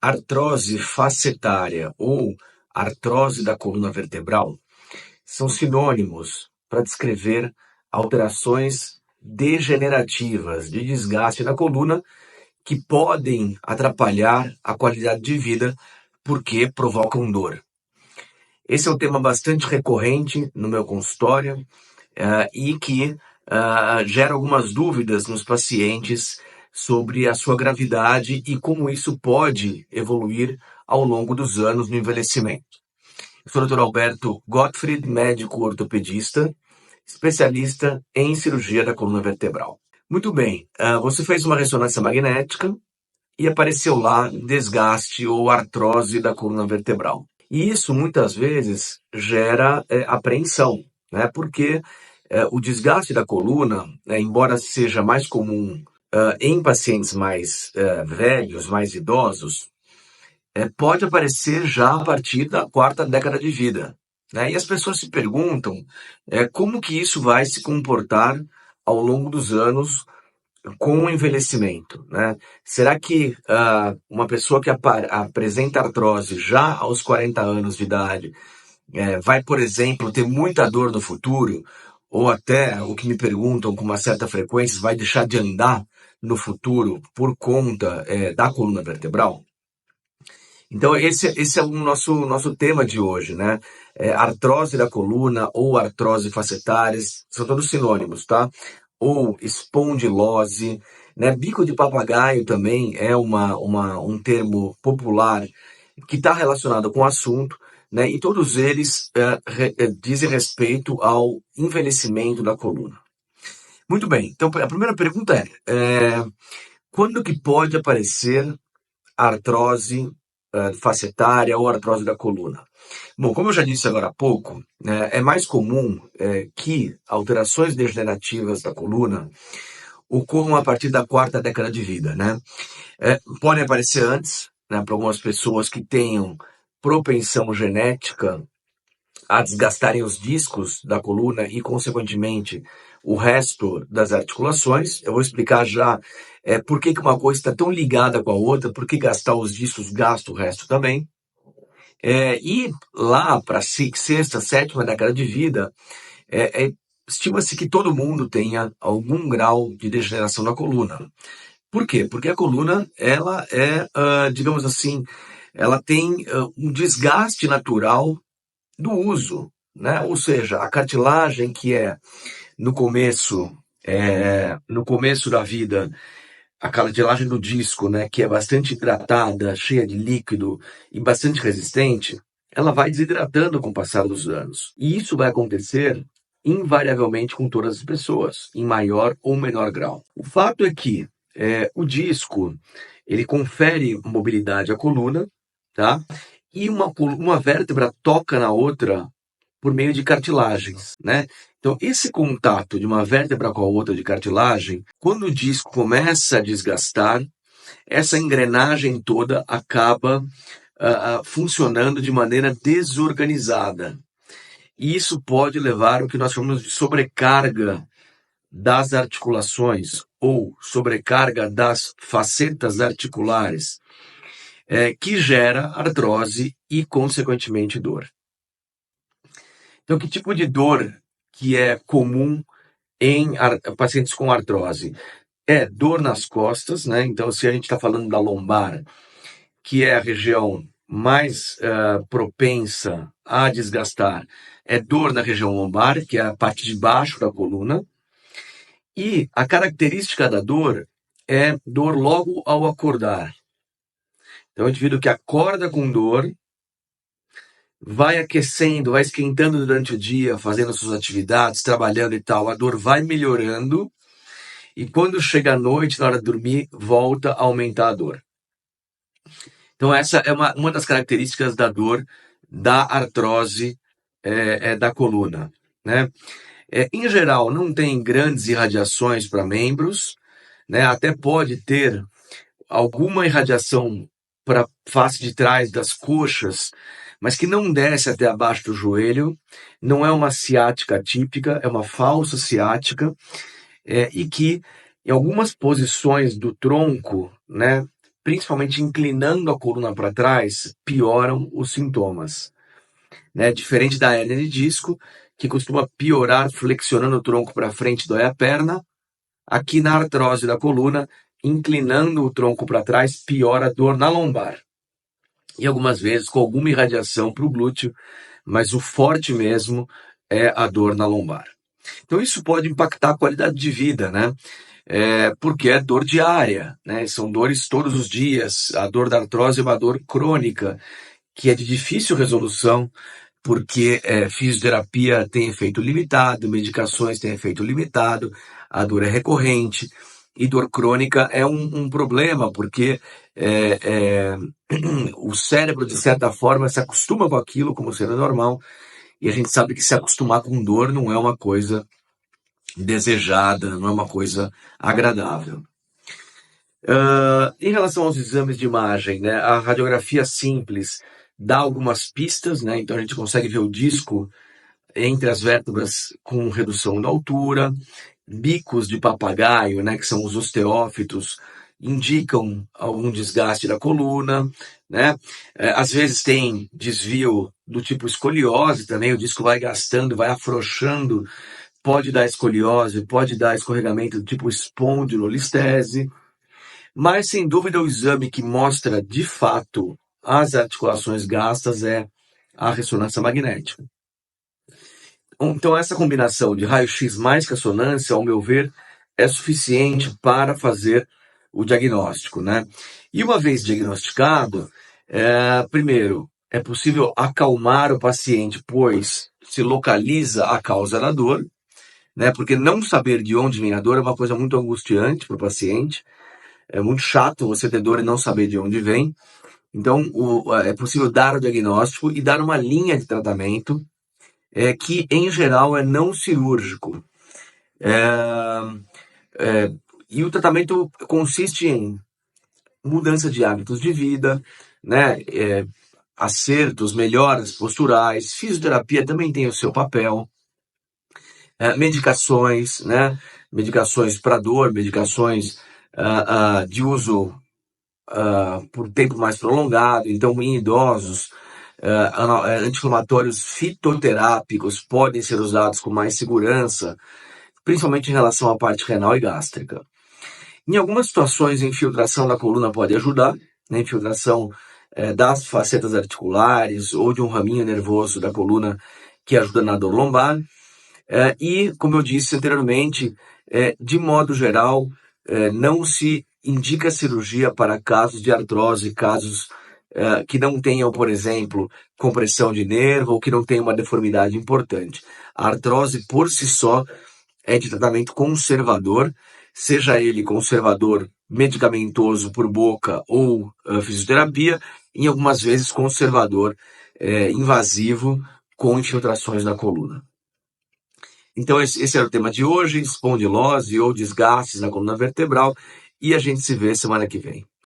Artrose facetária ou artrose da coluna vertebral são sinônimos para descrever alterações degenerativas de desgaste na coluna que podem atrapalhar a qualidade de vida porque provocam dor. Esse é um tema bastante recorrente no meu consultório e que gera algumas dúvidas nos pacientes sobre a sua gravidade e como isso pode evoluir ao longo dos anos no envelhecimento. Eu sou o Dr. Alberto Gottfried, médico ortopedista, especialista em cirurgia da coluna vertebral. Muito bem, você fez uma ressonância magnética e apareceu lá desgaste ou artrose da coluna vertebral. E isso muitas vezes gera apreensão, né? Porque o desgaste da coluna, embora seja mais comum em pacientes mais velhos, mais idosos, pode aparecer já a partir da quarta década de vida, né? E as pessoas se perguntam como que isso vai se comportar ao longo dos anos com o envelhecimento, né? Será que uma pessoa que apresenta artrose já aos 40 anos de idade vai, por exemplo, ter muita dor no futuro? Ou até, o que me perguntam com uma certa frequência, vai deixar de andar no futuro por conta da coluna vertebral? Então, esse é o nosso tema de hoje, né? Artrose da coluna ou artrose facetárias, são todos sinônimos, tá? Ou espondilose, né? Bico de papagaio também é um termo popular que está relacionado com o assunto, né? E todos eles dizem respeito ao envelhecimento da coluna. Muito bem, então a primeira pergunta quando que pode aparecer artrose facetária ou artrose da coluna? Bom, como eu já disse agora há pouco, é mais comum que alterações degenerativas da coluna ocorram a partir da quarta década de vida, né? Podem aparecer antes, né, para algumas pessoas que tenham propensão genética a desgastarem os discos da coluna e, consequentemente, o resto das articulações. Eu vou explicar já por que uma coisa está tão ligada com a outra, por que gastar os discos gasta o resto também. E lá para a sexta, sétima década de vida, estima-se que todo mundo tenha algum grau de degeneração da coluna. Por quê? Porque a coluna, ela digamos assim, ela tem um desgaste natural do uso, né? Ou seja, a cartilagem que no começo da vida, a cartilagem do disco, né, que é bastante hidratada, cheia de líquido e bastante resistente, ela vai desidratando com o passar dos anos. E isso vai acontecer invariavelmente com todas as pessoas, em maior ou menor grau. O fato é que o disco, ele confere mobilidade à coluna, tá? E uma vértebra toca na outra por meio de cartilagens, né? Então, esse contato de uma vértebra com a outra de cartilagem, quando o disco começa a desgastar, essa engrenagem toda acaba funcionando de maneira desorganizada. E isso pode levar ao que nós chamamos de sobrecarga das articulações ou sobrecarga das facetas articulares, que gera artrose e, consequentemente, dor. Então, que tipo de dor que é comum em pacientes com artrose? É dor nas costas, né? Então, se a gente está falando da lombar, que é a região mais propensa a desgastar, é dor na região lombar, que é a parte de baixo da coluna. E a característica da dor é dor logo ao acordar. Então, o indivíduo que acorda com dor, vai aquecendo, vai esquentando durante o dia, fazendo suas atividades, trabalhando e tal, a dor vai melhorando, e quando chega à noite, na hora de dormir, volta a aumentar a dor. Então essa é uma das características da dor da artrose da coluna, né? Em geral, não tem grandes irradiações para membros, né? Até pode ter alguma irradiação para a face de trás das coxas, mas que não desce até abaixo do joelho, não é uma ciática típica, é uma falsa ciática, e que em algumas posições do tronco, né, principalmente inclinando a coluna para trás, pioram os sintomas, né? Diferente da hérnia de disco, que costuma piorar flexionando o tronco para frente, dói a perna. Aqui na artrose da coluna, inclinando o tronco para trás, piora a dor na lombar. E algumas vezes com alguma irradiação para o glúteo, mas o forte mesmo é a dor na lombar. Então isso pode impactar a qualidade de vida, né? Porque é dor diária, né? São dores todos os dias. A dor da artrose é uma dor crônica, que é de difícil resolução, porque fisioterapia tem efeito limitado, medicações têm efeito limitado, a dor é recorrente, e dor crônica é um problema, porque o cérebro, de certa forma, se acostuma com aquilo como sendo normal, e a gente sabe que se acostumar com dor não é uma coisa desejada, não é uma coisa agradável. Em relação aos exames de imagem, né, a radiografia simples dá algumas pistas, né, então a gente consegue ver o disco entre as vértebras com redução da altura, bicos de papagaio, né, que são os osteófitos, indicam algum desgaste da coluna, né? Às vezes tem desvio do tipo escoliose também, o disco vai gastando, vai afrouxando, pode dar escoliose, pode dar escorregamento do tipo espondilolistese, mas sem dúvida o exame que mostra de fato as articulações gastas é a ressonância magnética. Então, essa combinação de raio-x mais ressonância, ao meu ver, é suficiente para fazer o diagnóstico, né? E uma vez diagnosticado, primeiro, é possível acalmar o paciente, pois se localiza a causa da dor, né? Porque não saber de onde vem a dor é uma coisa muito angustiante para o paciente. É muito chato você ter dor e não saber de onde vem. Então, é possível dar o diagnóstico e dar uma linha de tratamento que, em geral, é não cirúrgico. E o tratamento consiste em mudança de hábitos de vida, né? Acertos, melhoras posturais, fisioterapia também tem o seu papel, medicações, né? Medicações para dor, medicações de uso por tempo mais prolongado, então em idosos, anti-inflamatórios fitoterápicos podem ser usados com mais segurança, principalmente em relação à parte renal e gástrica. Em algumas situações, a infiltração da coluna pode ajudar, né? Infiltração das facetas articulares ou de um raminho nervoso da coluna que ajuda na dor lombar. E, como eu disse anteriormente, de modo geral, não se indica cirurgia para casos de artrose, casos que não tenham, por exemplo, compressão de nervo ou que não tenham uma deformidade importante. A artrose, por si só, é de tratamento conservador, seja ele conservador medicamentoso por boca ou fisioterapia, em algumas vezes conservador invasivo com infiltrações na coluna. Então esse era o tema de hoje, espondilose ou desgastes na coluna vertebral, e a gente se vê semana que vem.